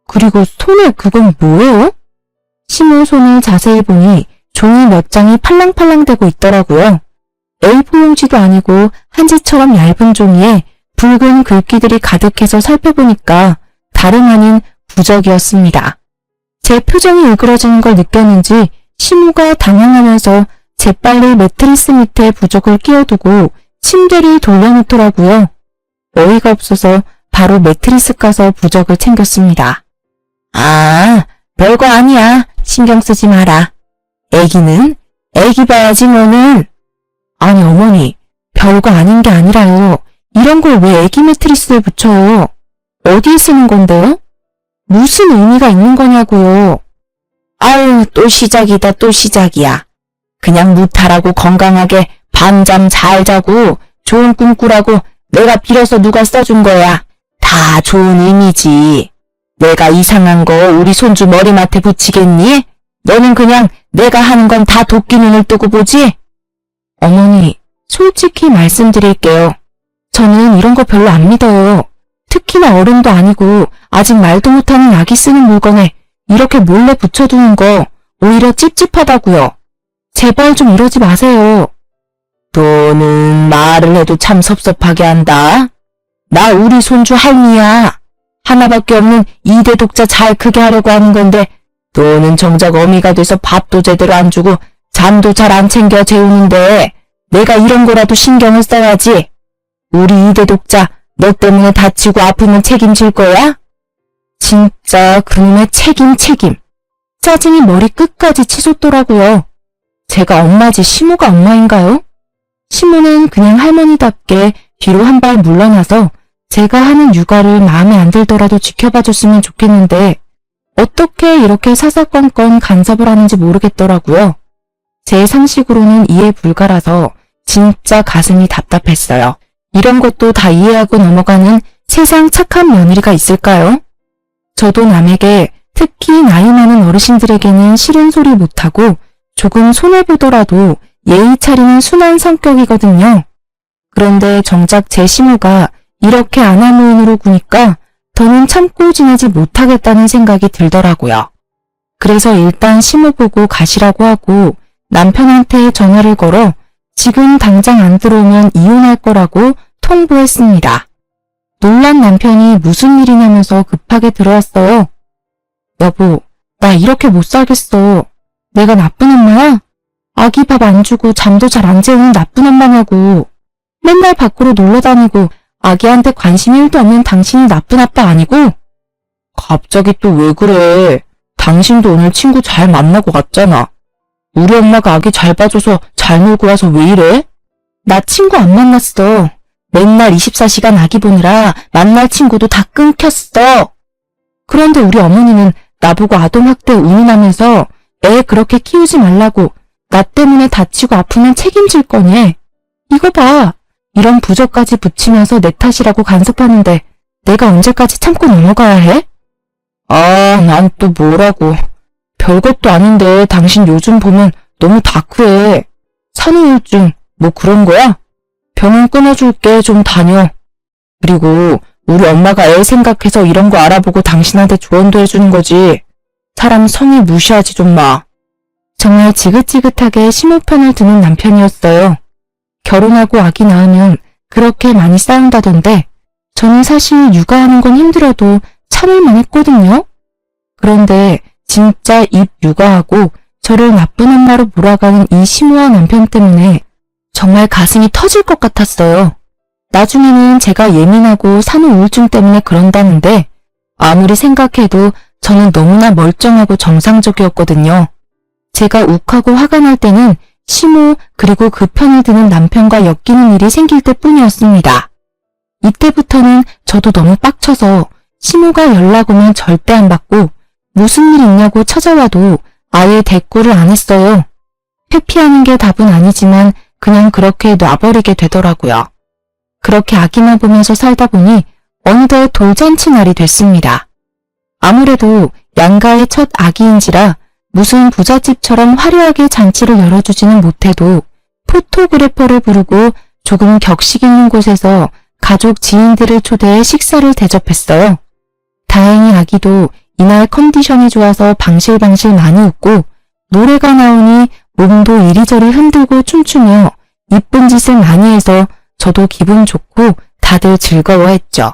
그리고 손에 그건 뭐예요? 시모 손을 자세히 보니 종이 몇 장이 팔랑팔랑대고 있더라고요. A4 용지도 아니고 한지처럼 얇은 종이에 붉은 글귀들이 가득해서 살펴보니까 다름 아닌 부적이었습니다. 제 표정이 일그러지는 걸 느꼈는지 시모가 당황하면서 재빨리 매트리스 밑에 부적을 끼워두고 침대를 돌려놓더라고요. 어이가 없어서 바로 매트리스 까서 부적을 챙겼습니다. 아, 별거 아니야. 신경 쓰지 마라. 애기는 애기 봐야지 너는. 아니 어머니, 별거 아닌 게 아니라요. 이런 걸 왜 애기 매트리스에 붙여요? 어디에 쓰는 건데요? 무슨 의미가 있는 거냐고요. 아유, 또 시작이다 또 시작이야. 그냥 무탈하고 건강하게 밤잠 잘 자고 좋은 꿈 꾸라고 내가 빌어서 누가 써준 거야. 다 좋은 의미지. 내가 이상한 거 우리 손주 머리맡에 붙이겠니? 너는 그냥 내가 하는 건 다 도끼 눈을 뜨고 보지? 어머니, 솔직히 말씀드릴게요. 저는 이런 거 별로 안 믿어요. 특히나 어른도 아니고 아직 말도 못하는 아기 쓰는 물건에 이렇게 몰래 붙여두는 거 오히려 찝찝하다고요. 제발 좀 이러지 마세요. 너는 말을 해도 참 섭섭하게 한다. 나 우리 손주 할미야. 하나밖에 없는 2대 독자 잘 크게 하려고 하는 건데 너는 정작 어미가 돼서 밥도 제대로 안 주고 잠도 잘 안 챙겨 재우는데 내가 이런 거라도 신경을 써야지. 우리 2대 독자 너 때문에 다치고 아프면 책임질 거야? 진짜 그놈의 책임. 짜증이 머리 끝까지 치솟더라고요. 제가 엄마지 시모가 엄마인가요? 시모는 그냥 할머니답게 뒤로 한 발 물러나서 제가 하는 육아를 마음에 안 들더라도 지켜봐줬으면 좋겠는데 어떻게 이렇게 사사건건 간섭을 하는지 모르겠더라고요. 제 상식으로는 이해 불가라서 진짜 가슴이 답답했어요. 이런 것도 다 이해하고 넘어가는 세상 착한 며느리가 있을까요? 저도 남에게, 특히 나이 많은 어르신들에게는 싫은 소리 못하고 조금 손해보더라도 예의 차리는 순한 성격이거든요. 그런데 정작 제 시모가 이렇게 아나무인으로 구니까 더는 참고 지내지 못하겠다는 생각이 들더라고요. 그래서 일단 시모 보고 가시라고 하고 남편한테 전화를 걸어 지금 당장 안 들어오면 이혼할 거라고 통보했습니다. 놀란 남편이 무슨 일이냐면서 급하게 들어왔어요. 여보, 나 이렇게 못 살겠어. 내가 나쁜 엄마야? 아기 밥 안 주고 잠도 잘 안 재우는 나쁜 엄마냐고. 맨날 밖으로 놀러 다니고 아기한테 관심 1도 없는 당신이 나쁜 아빠 아니고? 갑자기 또 왜 그래? 당신도 오늘 친구 잘 만나고 갔잖아. 우리 엄마가 아기 잘 봐줘서 잘 놀고 와서 왜 이래? 나 친구 안 만났어. 맨날 24시간 아기 보느라 만날 친구도 다 끊겼어. 그런데 우리 어머니는 나보고 아동학대 운운하면서 애 그렇게 키우지 말라고 나 때문에 다치고 아프면 책임질 거니. 이거 봐. 이런 부적까지 붙이면서 내 탓이라고 간섭하는데 내가 언제까지 참고 넘어가야 해? 난 또 뭐라고. 별것도 아닌데 당신 요즘 보면 너무 다크해. 산후우울증 뭐 그런 거야? 병원 끊어줄게. 좀 다녀. 그리고 우리 엄마가 애 생각해서 이런 거 알아보고 당신한테 조언도 해주는 거지. 사람 성의 무시하지 좀 마. 정말 지긋지긋하게 시모 편을 드는 남편이었어요. 결혼하고 아기 낳으면 그렇게 많이 싸운다던데 저는 사실 육아하는 건 힘들어도 참을만 했거든요. 그런데 진짜 입 육아하고 저를 나쁜 엄마로 몰아가는 이 시모와 남편 때문에 정말 가슴이 터질 것 같았어요. 나중에는 제가 예민하고 산후우울증 때문에 그런다는데 아무리 생각해도 저는 너무나 멀쩡하고 정상적이었거든요. 제가 욱하고 화가 날 때는 시모 그리고 그 편을 드는 남편과 엮이는 일이 생길 때뿐이었습니다. 이때부터는 저도 너무 빡쳐서 시모가 연락 오면 절대 안 받고 무슨 일 있냐고 찾아와도 아예 대꾸를 안 했어요. 회피하는 게 답은 아니지만 그냥 그렇게 놔버리게 되더라고요. 그렇게 아기만 보면서 살다 보니 어느덧 돌잔치 날이 됐습니다. 아무래도 양가의 첫 아기인지라 무슨 부잣집처럼 화려하게 잔치를 열어주지는 못해도 포토그래퍼를 부르고 조금 격식 있는 곳에서 가족 지인들을 초대해 식사를 대접했어요. 다행히 아기도 이날 컨디션이 좋아서 방실방실 많이 웃고 노래가 나오니 몸도 이리저리 흔들고 춤추며 이쁜 짓을 많이 해서 저도 기분 좋고 다들 즐거워했죠.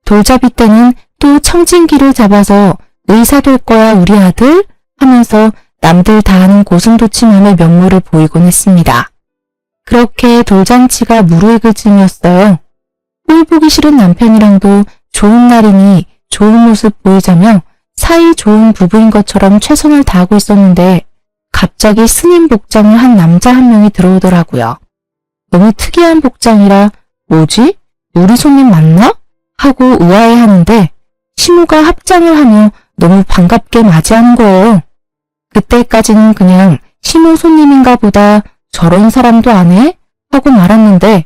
돌잡이 때는 또 청진기를 잡아서 의사 될 거야 우리 아들 하면서 남들 다 아는 고슴도치맘의 면모를 보이곤 했습니다. 그렇게 돌잔치가 무르익을 즈음이었어요. 꼴 보기 싫은 남편이랑도 좋은 날이니 좋은 모습 보이자며 사이 좋은 부부인 것처럼 최선을 다하고 있었는데 갑자기 스님 복장을 한 남자 한 명이 들어오더라고요. 너무 특이한 복장이라 뭐지? 우리 손님 맞나? 하고 의아해하는데 시모가 합장을 하며 너무 반갑게 맞이하는 거예요. 그때까지는 그냥 시모 손님인가 보다 저런 사람도 안 해? 하고 말았는데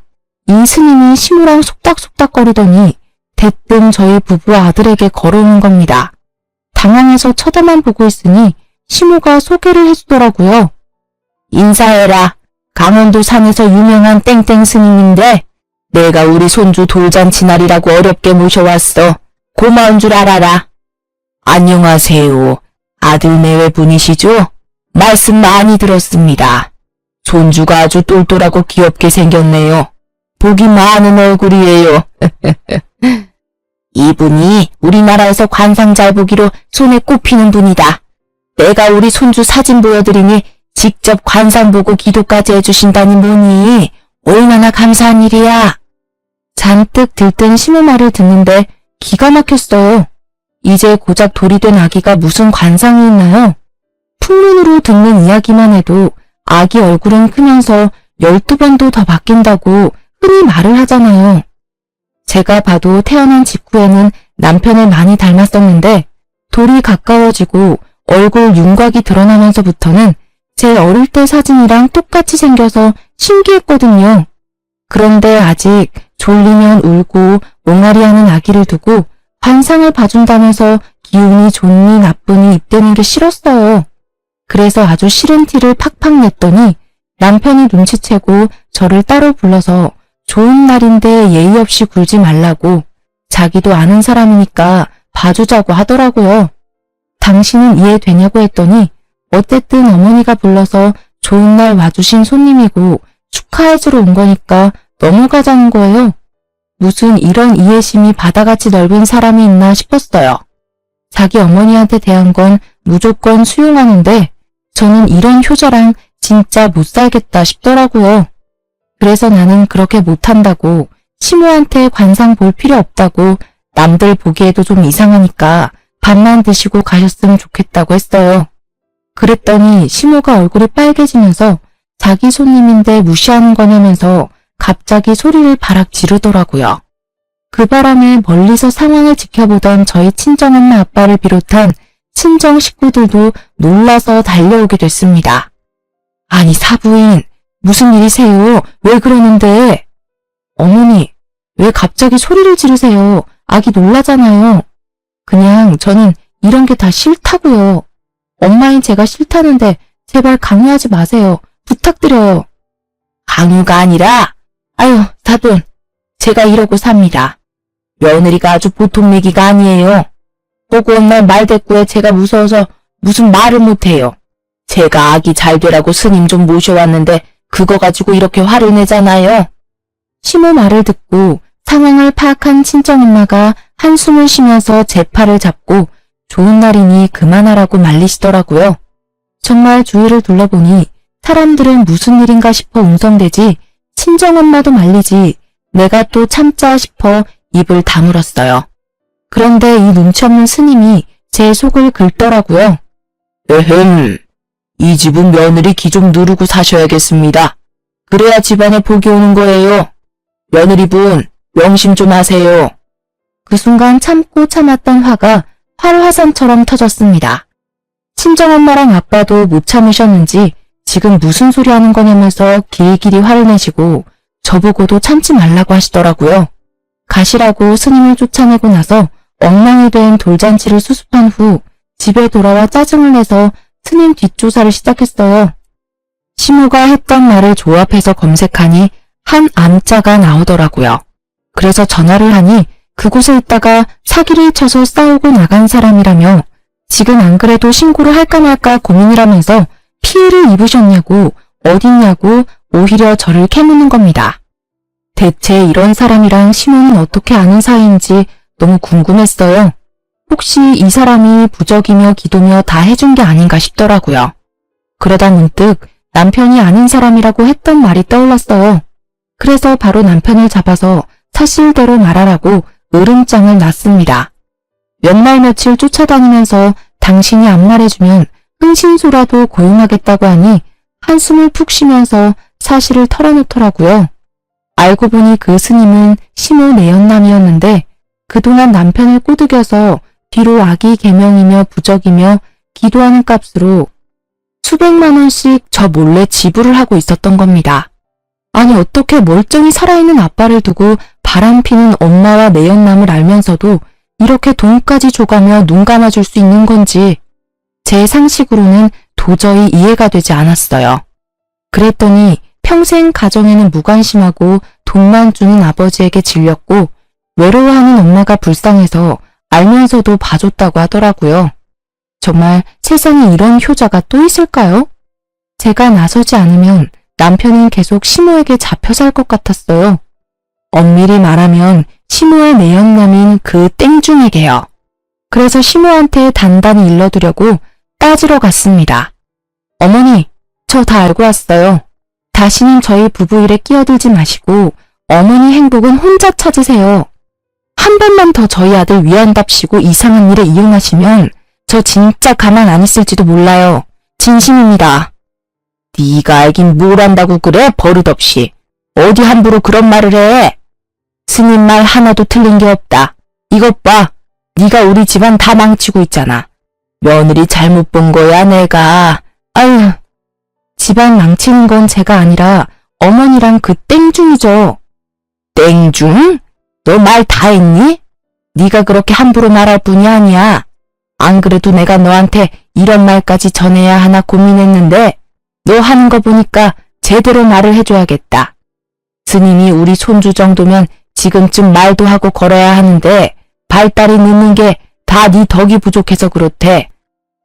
이 스님이 시모랑 속닥속닥거리더니 대뜸 저희 부부와 아들에게 걸어오는 겁니다. 당황해서 쳐다만 보고 있으니 시모가 소개를 해주더라고요. 인사해라. 강원도 산에서 유명한 땡땡 스님인데 내가 우리 손주 돌잔치 날이라고 어렵게 모셔왔어. 고마운 줄 알아라. 안녕하세요. 아들 내외 분이시죠? 말씀 많이 들었습니다. 손주가 아주 똘똘하고 귀엽게 생겼네요. 복이 많은 얼굴이에요. 이분이 우리나라에서 관상 잘 보기로 손에 꼽히는 분이다. 내가 우리 손주 사진 보여드리니 직접 관상 보고 기도까지 해주신다니 뭐니. 얼마나 감사한 일이야. 잔뜩 들뜬 시모 말을 듣는데 기가 막혔어요. 이제 고작 돌이 된 아기가 무슨 관상이 있나요? 풍문으로 듣는 이야기만 해도 아기 얼굴은 크면서 12번도 더 바뀐다고 흔히 말을 하잖아요. 제가 봐도 태어난 직후에는 남편을 많이 닮았었는데 돌이 가까워지고 얼굴 윤곽이 드러나면서부터는 제 어릴 때 사진이랑 똑같이 생겨서 신기했거든요. 그런데 아직 졸리면 울고 옹알이하는 아기를 두고 관상을 봐준다면서 기운이 좋니 나쁘니 입대는 게 싫었어요. 그래서 아주 싫은 티를 팍팍 냈더니 남편이 눈치채고 저를 따로 불러서 좋은 날인데 예의 없이 굴지 말라고 자기도 아는 사람이니까 봐주자고 하더라고요. 당신은 이해되냐고 했더니 어쨌든 어머니가 불러서 좋은 날 와주신 손님이고 축하해주러 온 거니까 넘어가자는 거예요. 무슨 이런 이해심이 바다같이 넓은 사람이 있나 싶었어요. 자기 어머니한테 대한 건 무조건 수용하는데 저는 이런 효자랑 진짜 못 살겠다 싶더라고요. 그래서 나는 그렇게 못한다고 시모한테 관상 볼 필요 없다고 남들 보기에도 좀 이상하니까 밥만 드시고 가셨으면 좋겠다고 했어요. 그랬더니 시모가 얼굴이 빨개지면서 자기 손님인데 무시하는 거냐면서 갑자기 소리를 바락 지르더라고요. 그 바람에 멀리서 상황을 지켜보던 저희 친정엄마 아빠를 비롯한 친정 식구들도 놀라서 달려오게 됐습니다. 아니 사부인, 무슨 일이세요? 왜 그러는데? 어머니, 왜 갑자기 소리를 지르세요? 아기 놀라잖아요. 그냥 저는 이런 게 다 싫다고요. 엄마인 제가 싫다는데 제발 강요하지 마세요. 부탁드려요. 강요가 아니라 아유 사돈, 제가 이러고 삽니다. 며느리가 아주 보통 얘기가 아니에요. 보고 온 날 말대꾸에 제가 무서워서 무슨 말을 못해요. 제가 아기 잘 되라고 스님 좀 모셔왔는데 그거 가지고 이렇게 화를 내잖아요. 시모 말을 듣고 상황을 파악한 친정엄마가 한숨을 쉬면서 제 팔을 잡고 좋은 날이니 그만하라고 말리시더라고요. 정말 주위를 둘러보니 사람들은 무슨 일인가 싶어 웅성대지 친정엄마도 말리지 내가 또 참자 싶어 입을 다물었어요. 그런데 이 눈치 없는 스님이 제 속을 긁더라고요. 에헴, 이 집은 며느리 기 좀 누르고 사셔야겠습니다. 그래야 집안에 복이 오는 거예요. 며느리분, 명심 좀 하세요. 그 순간 참고 참았던 화가 활화산처럼 터졌습니다. 친정엄마랑 아빠도 못 참으셨는지 지금 무슨 소리 하는 거냐면서 길길이 화를 내시고 저보고도 참지 말라고 하시더라고요. 가시라고 스님을 쫓아내고 나서 엉망이 된 돌잔치를 수습한 후 집에 돌아와 짜증을 내서 스님 뒷조사를 시작했어요. 시모가 했던 말을 조합해서 검색하니 한 암자가 나오더라고요. 그래서 전화를 하니 그곳에 있다가 사기를 쳐서 싸우고 나간 사람이라며 지금 안 그래도 신고를 할까 말까 고민을 하면서 피해를 입으셨냐고 어딨냐고 오히려 저를 캐묻는 겁니다. 대체 이런 사람이랑 시모는 어떻게 아는 사이인지 너무 궁금했어요. 혹시 이 사람이 부적이며 기도며 다 해준 게 아닌가 싶더라고요. 그러다 문득 남편이 아닌 사람이라고 했던 말이 떠올랐어요. 그래서 바로 남편을 잡아서 사실대로 말하라고 으름장을 놨습니다. 몇 날 며칠 쫓아다니면서 당신이 안 말해주면 흥신소라도 고용하겠다고 하니 한숨을 푹 쉬면서 사실을 털어놓더라고요. 알고 보니 그 스님은 시모 내연남이었는데 그동안 남편을 꼬드겨서 뒤로 아기 개명이며 부적이며 기도하는 값으로 수백만 원씩 저 몰래 지불을 하고 있었던 겁니다. 아니 어떻게 멀쩡히 살아있는 아빠를 두고 바람피는 엄마와 내연남을 알면서도 이렇게 돈까지 줘가며 눈 감아줄 수 있는 건지 제 상식으로는 도저히 이해가 되지 않았어요. 그랬더니 평생 가정에는 무관심하고 돈만 주는 아버지에게 질렸고 외로워하는 엄마가 불쌍해서 알면서도 봐줬다고 하더라고요. 정말 세상에 이런 효자가 또 있을까요? 제가 나서지 않으면 남편은 계속 시모에게 잡혀 살 것 같았어요. 엄밀히 말하면 시모의 내연남인 그 땡중에게요. 그래서 시모한테 단단히 일러두려고 따지러 갔습니다. 어머니, 저 다 알고 왔어요. 다시는 저희 부부 일에 끼어들지 마시고 어머니 행복은 혼자 찾으세요. 한 번만 더 저희 아들 위한답시고 이상한 일에 이용하시면 저 진짜 가만 안 있을지도 몰라요. 진심입니다. 네가 알긴 뭘 안다고 그래, 버릇없이. 어디 함부로 그런 말을 해. 스님 말 하나도 틀린 게 없다. 이것 봐. 네가 우리 집안 다 망치고 있잖아. 며느리 잘못 본 거야, 내가. 아유, 집안 망치는 건 제가 아니라 어머니랑 그 땡중이죠. 땡중? 너 말 다 했니? 네가 그렇게 함부로 말할 뿐이 아니야. 안 그래도 내가 너한테 이런 말까지 전해야 하나 고민했는데 너 하는 거 보니까 제대로 말을 해줘야겠다. 스님이 우리 손주 정도면 지금쯤 말도 하고 걸어야 하는데 발달이 늦는 게 다 네 덕이 부족해서 그렇대.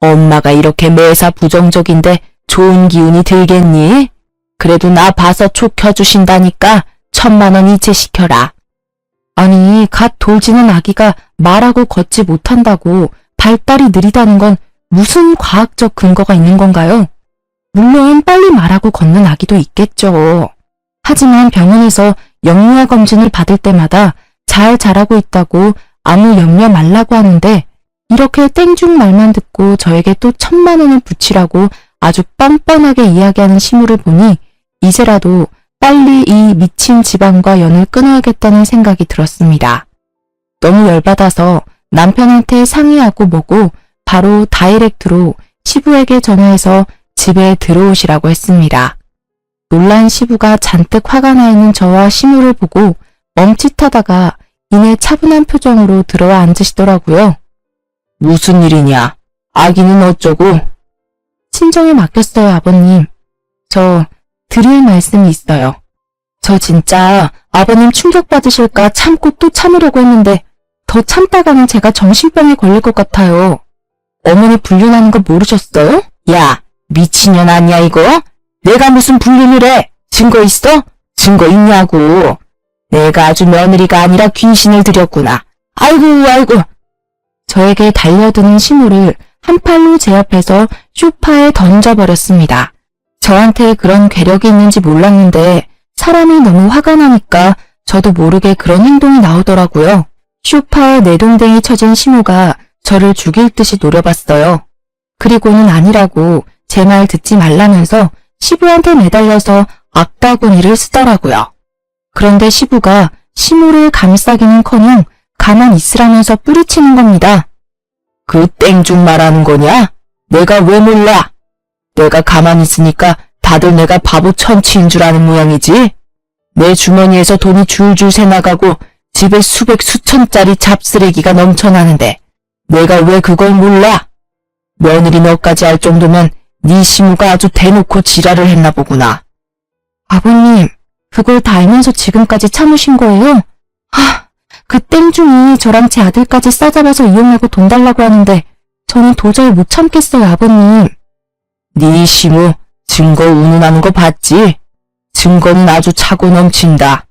엄마가 이렇게 매사 부정적인데 좋은 기운이 들겠니? 그래도 나 봐서 촉 켜주신다니까 1,000,000원 이체시켜라. 아니, 갓 돌지는 아기가 말하고 걷지 못한다고 발달이 느리다는 건 무슨 과학적 근거가 있는 건가요? 물론 빨리 말하고 걷는 아기도 있겠죠. 하지만 병원에서 영유아 검진을 받을 때마다 잘 자라고 있다고 아무 염려 말라고 하는데 이렇게 땡중 말만 듣고 저에게 또 1,000,000원을 붙이라고 아주 뻔뻔하게 이야기하는 시무를 보니 이제라도 빨리 이 미친 집안과 연을 끊어야겠다는 생각이 들었습니다. 너무 열받아서 남편한테 상의하고 뭐고 바로 다이렉트로 시부에게 전화해서 집에 들어오시라고 했습니다. 놀란 시부가 잔뜩 화가 나 있는 저와 시무를 보고 멈칫하다가 이내 차분한 표정으로 들어와 앉으시더라고요. 무슨 일이냐? 아기는 어쩌고? 친정에 맡겼어요, 아버님. 저 드릴 말씀이 있어요. 저 진짜 아버님 충격받으실까 참고 또 참으려고 했는데 더 참다가는 제가 정신병에 걸릴 것 같아요. 어머니 불륜하는 거 모르셨어요? 야, 미친년 아니야 이거? 내가 무슨 불륜을 해? 증거 있어? 증거 있냐고. 내가 아주 며느리가 아니라 귀신을 들였구나. 아이고. 저에게 달려드는 시무를 한 팔로 제 앞에서 소파에 던져버렸습니다. 저한테 그런 괴력이 있는지 몰랐는데 사람이 너무 화가 나니까 저도 모르게 그런 행동이 나오더라고요. 소파에 내동댕이 쳐진 시무가 저를 죽일 듯이 노려봤어요. 그리고는 아니라고 제 말 듣지 말라면서 시부한테 매달려서 악다구니를 쓰더라고요. 그런데 시부가 시무를 감싸기는커녕 가만 있으라면서 뿌리치는 겁니다. 그 땡중 말하는 거냐? 내가 왜 몰라? 내가 가만히 있으니까 다들 내가 바보 천치인 줄 아는 모양이지? 내 주머니에서 돈이 줄줄 새나가고 집에 수백 수천짜리 잡쓰레기가 넘쳐나는데 내가 왜 그걸 몰라? 며느리 너까지 알 정도면 네 시무가 아주 대놓고 지랄을 했나 보구나. 아버님, 그걸 다 알면서 지금까지 참으신 거예요? 그 땡중이 저랑 제 아들까지 싸잡아서 이용하고 돈 달라고 하는데 저는 도저히 못 참겠어요, 아버님. 네 시무 증거 운운하는 거 봤지? 증거는 아주 차고 넘친다.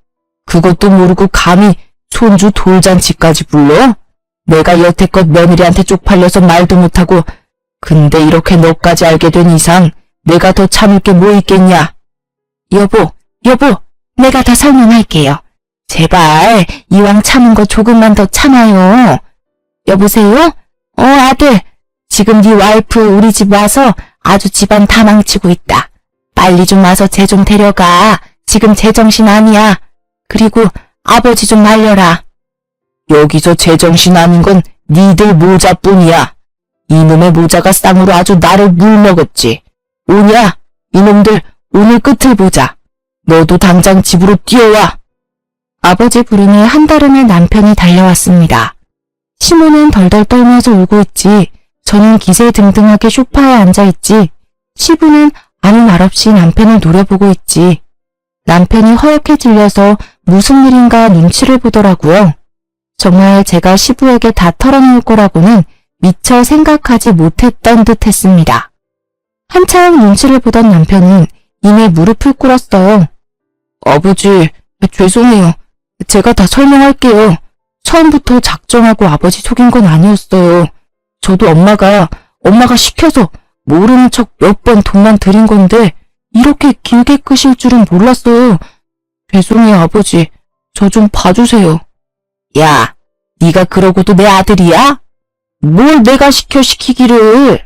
그것도 모르고 감히 손주 돌잔치까지 불러? 내가 여태껏 며느리한테 쪽팔려서 말도 못하고 근데 이렇게 너까지 알게 된 이상 내가 더 참을 게 뭐 있겠냐? 여보, 내가 다 설명할게요. 제발 이왕 참은 거 조금만 더 참아요. 여보세요? 아들, 지금 네 와이프 우리 집 와서 아주 집안 다 망치고 있다. 빨리 좀 와서 쟤 좀 데려가. 지금 제정신 아니야. 그리고 아버지 좀 말려라. 여기서 제정신 아닌 건 니들 모자뿐이야. 이놈의 모자가 쌍으로 아주 나를 물먹었지. 오냐? 이놈들 오늘 끝을 보자. 너도 당장 집으로 뛰어와. 아버지 부름에 한달음에 남편이 달려왔습니다. 시모는 덜덜 떨면서 울고 있지. 저는 기세등등하게 소파에 앉아있지. 시부는 아무 말 없이 남편을 노려보고 있지. 남편이 허옇게 질려서 무슨 일인가 눈치를 보더라고요. 정말 제가 시부에게 다 털어놓을 거라고는 미처 생각하지 못했던 듯 했습니다. 한참 눈치를 보던 남편은 이내 무릎을 꿇었어요. 아버지, 죄송해요. 제가 다 설명할게요. 처음부터 작정하고 아버지 속인 건 아니었어요. 저도 엄마가 시켜서 모르는 척 몇 번 돈만 드린 건데 이렇게 길게 끄실 줄은 몰랐어요. 죄송해요, 아버지. 저 좀 봐주세요. 야, 네가 그러고도 내 아들이야? 뭘 내가 시키기를.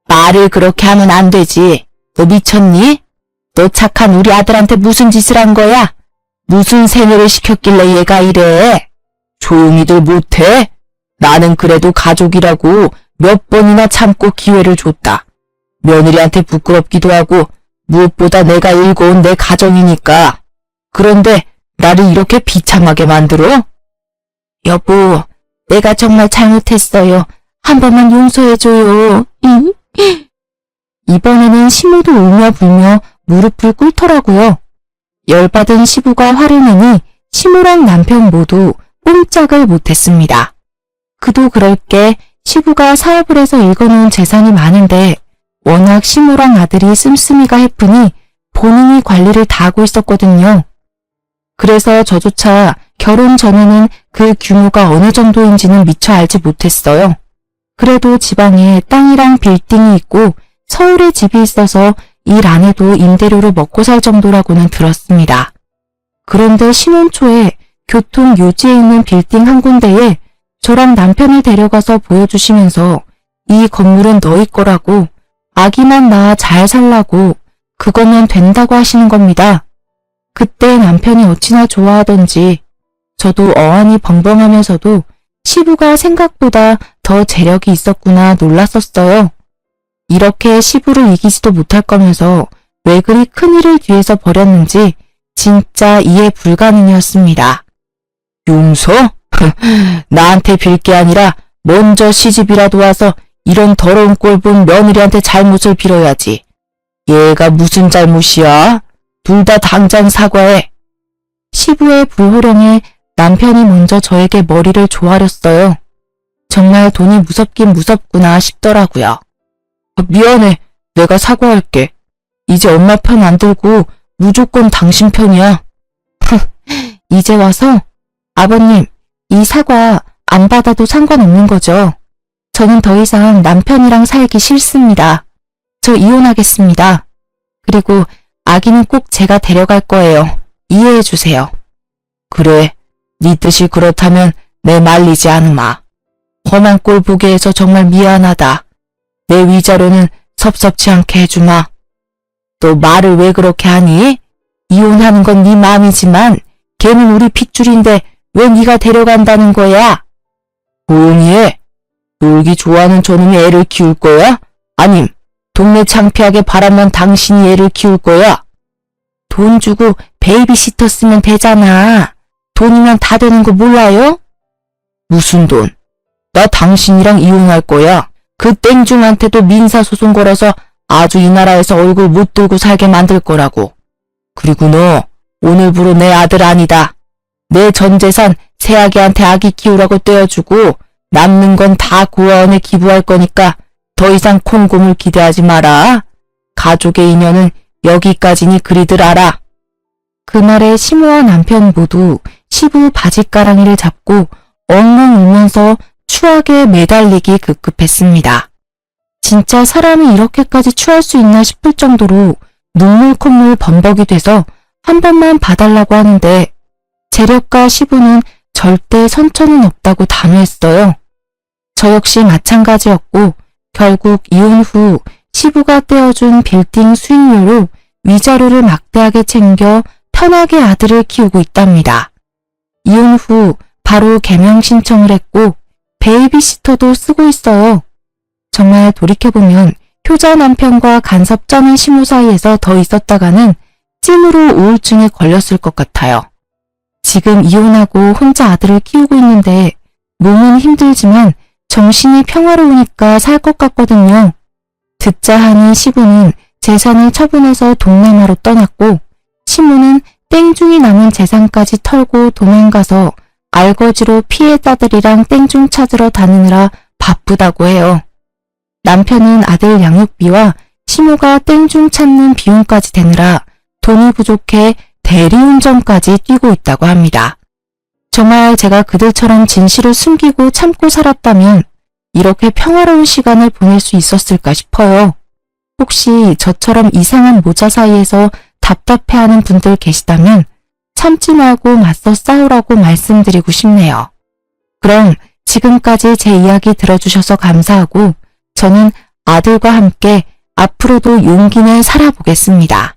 말을 그렇게 하면 안 되지. 너 미쳤니? 너 착한 우리 아들한테 무슨 짓을 한 거야? 무슨 세뇌를 시켰길래 얘가 이래? 조용히들 못해? 나는 그래도 가족이라고 몇 번이나 참고 기회를 줬다. 며느리한테 부끄럽기도 하고 무엇보다 내가 일궈온 내 가정이니까. 그런데 나를 이렇게 비참하게 만들어? 여보, 내가 정말 잘못했어요. 한 번만 용서해줘요. 이번에는 시모도 울며 불며 무릎을 꿇더라고요. 열받은 시부가 화를 내니 시모랑 남편 모두 꼼짝을 못했습니다. 그도 그럴 게 시부가 사업을 해서 읽어놓은 재산이 많은데 워낙 시모랑 아들이 씀씀이가 해프니 본인이 관리를 다 하고 있었거든요. 그래서 저조차 결혼 전에는 그 규모가 어느 정도인지는 미처 알지 못했어요. 그래도 지방에 땅이랑 빌딩이 있고 서울에 집이 있어서 일 안 해도 임대료로 먹고 살 정도라고는 들었습니다. 그런데 신혼 초에 교통 요지에 있는 빌딩 한 군데에 저랑 남편을 데려가서 보여주시면서 이 건물은 너희 거라고 아기만 낳아 잘 살라고 그거면 된다고 하시는 겁니다. 그때 남편이 어찌나 좋아하던지 저도 어안이 벙벙하면서도 시부가 생각보다 더 재력이 있었구나 놀랐었어요. 이렇게 시부를 이기지도 못할 거면서 왜 그리 큰일을 뒤에서 벌였는지 진짜 이해 불가능이었습니다. 용서? 나한테 빌 게 아니라 먼저 시집이라도 와서 이런 더러운 꼴 본 며느리한테 잘못을 빌어야지. 얘가 무슨 잘못이야? 둘 다 당장 사과해. 시부의 불호령에 남편이 먼저 저에게 머리를 조아렸어요. 정말 돈이 무섭긴 무섭구나 싶더라고요. 미안해. 내가 사과할게. 이제 엄마 편 안 들고 무조건 당신 편이야. 이제 와서 아버님, 이 사과 안 받아도 상관없는 거죠. 저는 더 이상 남편이랑 살기 싫습니다. 저 이혼하겠습니다. 그리고 아기는 꼭 제가 데려갈 거예요. 이해해 주세요. 그래, 네 뜻이 그렇다면 내 말리지 않으마. 험한 꼴 보게 해서 정말 미안하다. 내 위자료는 섭섭치 않게 해주마. 또 말을 왜 그렇게 하니? 이혼하는 건 네 마음이지만 걔는 우리 핏줄인데 왜 네가 데려간다는 거야? 조용히 해. 놀기 좋아하는 저놈이 애를 키울 거야? 아님 동네 창피하게 바라면 당신이 애를 키울 거야? 돈 주고 베이비시터 쓰면 되잖아. 돈이면 다 되는 거 몰라요? 무슨 돈? 나 당신이랑 이혼할 거야. 그 땡중한테도 민사소송 걸어서 아주 이 나라에서 얼굴 못 들고 살게 만들 거라고. 그리고 너 오늘부로 내 아들 아니다. 내 전 재산 새아기한테 아기 키우라고 떼어주고 남는 건 다 고아원에 기부할 거니까 더 이상 콩고물 기대하지 마라. 가족의 인연은 여기까지니 그리들 알아. 그 말에 시모와 남편 모두 시부 바짓가랑이를 잡고 엉엉 울면서 추하게 매달리기 급급했습니다. 진짜 사람이 이렇게까지 추할 수 있나 싶을 정도로 눈물 콧물 범벅이 돼서 한 번만 봐달라고 하는데 재력과 시부는 절대 선처는 없다고 단호했어요. 저 역시 마찬가지였고 결국 이혼 후 시부가 떼어준 빌딩 수익료로 위자료를 막대하게 챙겨 편하게 아들을 키우고 있답니다. 이혼 후 바로 개명 신청을 했고 베이비시터도 쓰고 있어요. 정말 돌이켜보면 효자 남편과 간섭 쩌는 시모 사이에서 더 있었다가는 찜으로 우울증에 걸렸을 것 같아요. 지금 이혼하고 혼자 아들을 키우고 있는데 몸은 힘들지만 정신이 평화로우니까 살 것 같거든요. 듣자 하니 시부는 재산을 처분해서 동남아로 떠났고 시모는 땡중이 남은 재산까지 털고 도망가서 알거지로 피해자들이랑 땡중 찾으러 다니느라 바쁘다고 해요. 남편은 아들 양육비와 시모가 땡중 찾는 비용까지 대느라 돈이 부족해 대리운전까지 뛰고 있다고 합니다. 정말 제가 그들처럼 진실을 숨기고 참고 살았다면 이렇게 평화로운 시간을 보낼 수 있었을까 싶어요. 혹시 저처럼 이상한 모자 사이에서 답답해하는 분들 계시다면 참지 말고 맞서 싸우라고 말씀드리고 싶네요. 그럼 지금까지 제 이야기 들어주셔서 감사하고 저는 아들과 함께 앞으로도 용기 내 살아보겠습니다.